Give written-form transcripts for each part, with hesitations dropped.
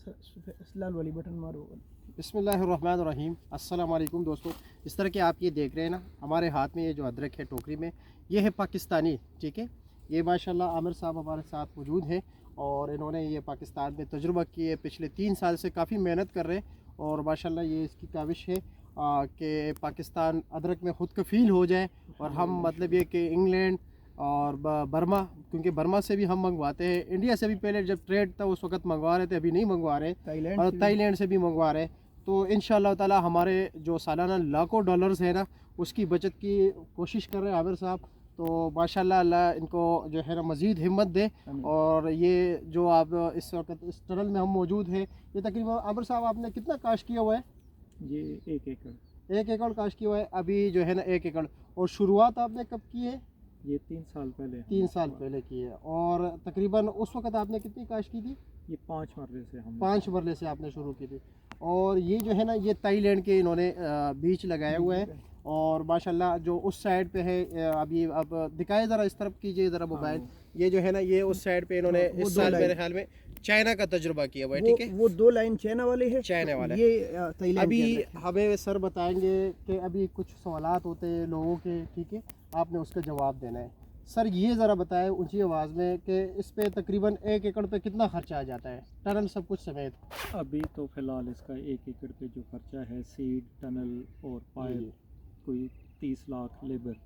लाल वाली बटन मारो। बिस्मिल्लाहिर्रहमानिर्रहीम। अस्सलाम वालेकुम दोस्तों, इस तरह के आप ये देख रहे हैं ना, हमारे हाथ में ये जो अदरक है टोकरी में, ये है पाकिस्तानी। ठीक है, ये माशाल्लाह आमिर साहब हमारे साथ मौजूद हैं और इन्होंने ये पाकिस्तान में तजुर्बा किए, पिछले 3 साल से काफ़ी मेहनत कर रहे हैं और माशाल्लाह ये इसकी काविश है कि पाकिस्तान अदरक में ख़ुद कफ़ील हो जाए और हम मतलब ये कि इंग्लैंड और बर्मा, क्योंकि बर्मा से भी हम मंगवाते हैं, इंडिया से भी पहले जब ट्रेड था उस वक्त मंगवा रहे थे, अभी नहीं मंगवा रहे, और थाईलैंड से भी मंगवा रहे हैं। तो इंशाअल्लाह ताला हमारे जो सालाना लाखों डॉलर्स है ना, उसकी बचत की कोशिश कर रहे हैं आमिर साहब। तो माशाल्लाह अल्लाह इनको जो है ना मज़ीद हिम्मत दे। और ये जो आप इस वक्त इस टनल में हम मौजूद हैं, ये तकरीबन आमिर साहब आपने कितना काश किया हुआ है? ये 1 एकड़। 1 एकड़ काश किया हुआ है अभी जो है ना 1 एकड़। और शुरुआत आपने कब की है? ये 3 साल पहले। 3 साल पहले की है। और तकरीबन उस वक्त आपने कितनी काश की थी? ये 5 मरले से हम 5 मरले से आपने शुरू की थी। और ये जो है ना, ये थाईलैंड के इन्होंने बीज लगाए हुए हैं और माशाल्लाह जो उस साइड पे है, अभी अब दिखाए ज़रा, इस तरफ कीजिए ज़रा मोबाइल। ये जो है ना, ये उस साइड पे इन्होंने इस साल मेरे ख्याल में चाइना का तजुर्बा किया हुआ है। ठीक है, वो 2 लाइन चाइना वाले है, चाइना वाला ये थाईलैंड अभी के अंदर है। हमें सर बताएंगे कि अभी कुछ सवालात होते हैं लोगों के, ठीक है, आपने उसका जवाब देना है। सर ये ज़रा बताएं ऊंची आवाज़ में कि इस पे तकरीबन 1 एकड़ पे कितना खर्चा आ जाता है, टनल सब कुछ समेत? अभी तो फिलहाल इसका 1 एकड़ पे जो खर्चा है, सीड, टनल और पाइप, कोई 30 लाख लेबर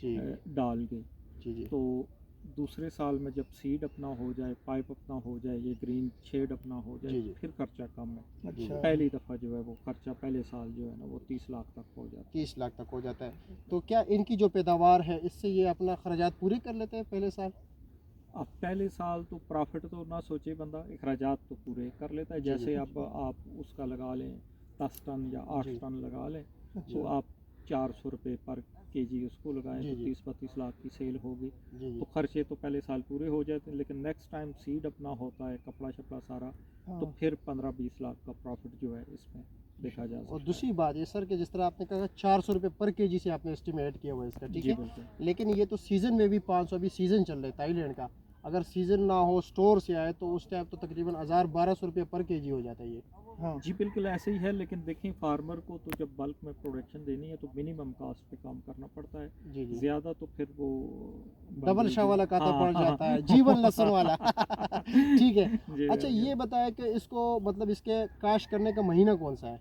जी डाल के। जी जी। तो दूसरे साल में जब सीड अपना हो जाए, पाइप अपना हो जाए, ये ग्रीन शेड अपना हो जाए, जी, जी। फिर खर्चा कम है। अच्छा। पहली दफ़ा जो है वो खर्चा पहले साल जो है ना वो 30 लाख तक हो जाता 30 लाख तक हो जाता है। तो क्या इनकी जो पैदावार है इससे ये अपना खर्चात पूरे कर लेते हैं पहले साल? है। अब पहले साल तो प्रॉफिट तो ना सोचे बंदा, अखराजात तो पूरे कर लेता है। जी, जैसे जी। अब आप उसका लगा लें 10 टन या 8 जी। टन लगा लें, तो अच्छा। आप 400 रुपये पर केजी उसको लगाएं जी, तो जी। 30-32 लाख की सेल होगी। जी, जी। तो खर्चे तो पहले साल पूरे हो जाते हैं, लेकिन नेक्स्ट टाइम सीड अपना होता है, कपड़ा शपड़ा सारा, तो हाँ। फिर 15-20 लाख का प्रॉफिट जो है इसमें देखा जा सकता और है। दूसरी बात ये सर कि जिस तरह आपने कहा 400 रुपये पर केजी से आपने एस्टिमेट किया हुआ है इसका, ठीक जी है, बिल्कुल। लेकिन ये तो सीज़न में भी 500, अभी सीज़न चल रहा है थाईलैंड का, अगर सीज़न ना हो, स्टोर से आए, तो उस टाइम तो तकरीबन 1000-1200 रुपये पर केजी हो जाता है ये। हाँ जी बिल्कुल ऐसे ही है, लेकिन देखें फार्मर को तो जब बल्क में प्रोडक्शन देनी है तो मिनिमम कास्ट पे काम करना पड़ता है। जी जी। ज़्यादा तो फिर वो डबल बंदे शाह जो वाला खाता हाँ पड़ हाँ जाता है, जीवन लहसुन वाला। ठीक है। जी अच्छा ये बताया कि इसको मतलब इसके काश करने का महीना कौन सा है?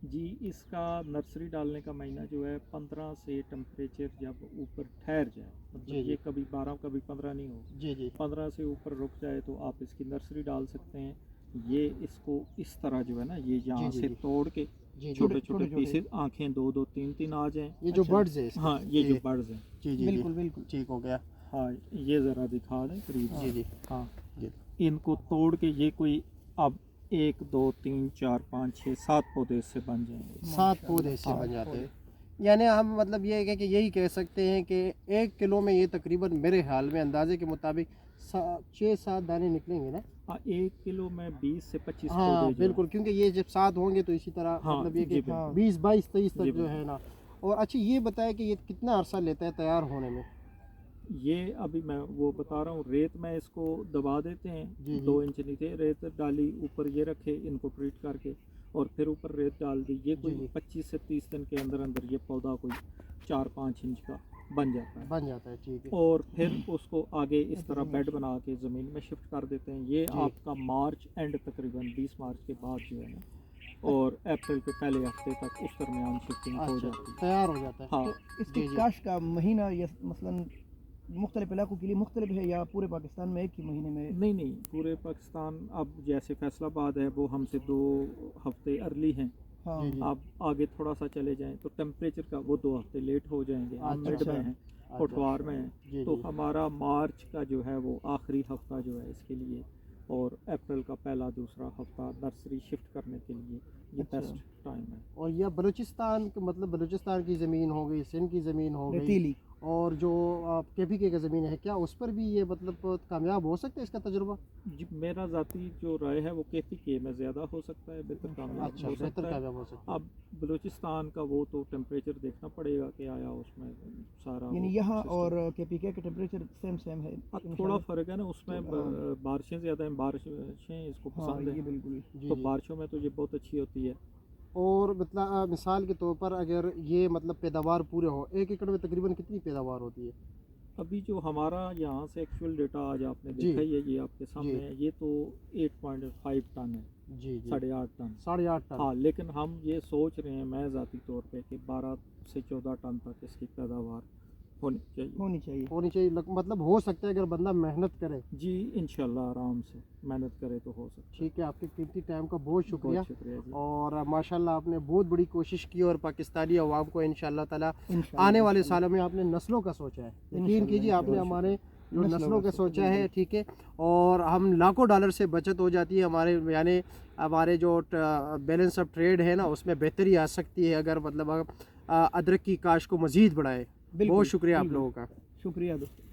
जी, इसका नर्सरी डालने का महीना जो है 15 से टेम्परेचर जब ऊपर ठहर जाए, जी मतलब जी ये कभी 12 कभी 15 नहीं हो, जी जी 15 से ऊपर रुक जाए तो आप इसकी नर्सरी डाल सकते हैं। ये इसको इस तरह जो है ना, ये जी यहाँ जी से जी तोड़ के जी जी। छोटे छोटे पीसेस, आंखें 2-2 3-3 आ जाएं। ये जो अच्छा, बर्ड्स है इसके, हाँ ये जो बर्ड्स हैं। जी जी बिल्कुल जी, बिल्कुल। ठीक हो गया। हाँ ये ज़रा दिखा दें करीब जी से। जी हाँ जी। इनको तोड़ के ये कोई अब 1 2 3 4 5 6 7 पौधे इससे बन जाएंगे। 7 पौधे इससे हाँ बन जाते हैं। यानी हम मतलब ये है कि यही कह सकते हैं कि 1 किलो में ये तकरीबन मेरे ख्याल में अंदाजे के मुताबिक 6-7 दाने निकलेंगे ना? हाँ 1 किलो में 20 से 25 हाँ पौधे जो है। बिल्कुल, क्योंकि ये जब 7 होंगे तो इसी तरह हाँ मतलब ये जी कि बिल्कुल। 20-22-23 तक जी जो है बिल्कुल। ना। और अच्छा ये बताया कि ये कितना अरसा लेता है तैयार होने में? ये अभी मैं वो बता रहा हूँ, रेत में इसको दबा देते हैं, जी जी 2 इंच नीचे रेत डाली, ऊपर ये रखे इनको ट्रीट करके, और फिर ऊपर रेत डाल दी। ये जी कोई जी 25 से 30 दिन के अंदर अंदर ये पौधा कोई 4-5 इंच का बन जाता है। बन जाता है, ठीक है। और फिर उसको आगे इस तरह बेड बना के ज़मीन में शिफ्ट कर देते हैं। ये जी। आपका मार्च एंड, तकरीबन 20 मार्च के बाद जो है ना, और अप्रैल के पहले हफ्ते तक उस दरमियान शिफ्टिंग हो अच्छा, जाती है। तैयार हो जाता है। हाँ तो इसके जी जी। काश का महीना या मसलन मुख्तलिफ इलाकों के लिए मुख्तलिफ है, या पूरे पाकिस्तान में एक ही महीने में? नहीं नहीं, पूरे पाकिस्तान। अब जैसे फैसलाबाद है वो हमसे 2 हफ्ते अर्ली हैं। हाँ जी जी। आप आगे थोड़ा सा चले जाएं तो टेम्परेचर का वो 2 हफ्ते लेट हो जाएंगे। हम मिड अच्छा में हैं, अच्छा। कोटवार में हैं, जी तो जी हमारा मार्च का जो है वो आखिरी हफ्ता जो है इसके लिए, और अप्रैल का पहला दूसरा हफ्ता नर्सरी शिफ्ट करने के लिए ये अच्छा। बेस्ट टाइम है। और यह बलूचिस्तान मतलब बलूचिस्तान की ज़मीन हो गई, सिंध की ज़मीन हो गई, रेतीली। और जो KPK की ज़मीन है, क्या उस पर भी ये मतलब कामयाब हो सकता है इसका तजुर्बा? जी मेरा ज़ाती जो राय है वो KPK में ज़्यादा हो सकता है, बेहतर कामयाब अच्छा, हो बेहतर सकता है। कामयाब हो सकता है। अब बलूचिस्तान का वो तो टेम्परेचर देखना पड़ेगा कि आया उसमें सारा यानी वो यहाँ सिस्टम। और KPK के टेम्परेचर सेम है हाँ, थोड़ा इंशाल्लाह। फ़र्क है ना उसमें, बारिशें ज़्यादा हैं, बारिशें इसको हाँ पसंद ये है, बिल्कुल जी तो जी। बारिशों में तो ये बहुत अच्छी होती है। और मतलब मिसाल के तौर पर अगर ये मतलब पैदावार पूरे हो, 1 एकड़ में तकरीबन कितनी पैदावार होती है? अभी जो हमारा यहाँ से एक्चुअल डेटा आज आपने जी देखा ही है, ये आपके सामने जी है, ये तो 8.5 टन है, जी जी, 8.5 टन। 8.5 टन। हाँ, लेकिन हम ये सोच रहे हैं मैं ज़ाती तौर पे कि 12 से 14 टन तक इसकी पैदावार होनी चाहिए। होनी चाहिए। मतलब हो सकता है अगर बंदा मेहनत करे। जी इंशाल्लाह आराम से मेहनत करे तो हो सकता है। ठीक है, आपके कीमती टाइम का बहुत शुक्रिया। बहुत शुक्रिया जी। और माशाल्लाह आपने बहुत बड़ी कोशिश की और पाकिस्तानी अवाम को इंशाल्लाह ताला इंशाल्लाह आने वाले सालों में आपने नस्लों का सोचा है। यकीन कीजिए आपने हमारे जो नस्लों का सोचा है, ठीक है। और हम लाखों डॉलर से बचत हो जाती है हमारे, यानी हमारे जो बैलेंस ऑफ ट्रेड है ना उसमें बेहतरी आ सकती है अगर मतलब अदरक की काश्त को मज़ीद बढ़ाए। बहुत शुक्रिया आप लोगों का। शुक्रिया दोस्तों।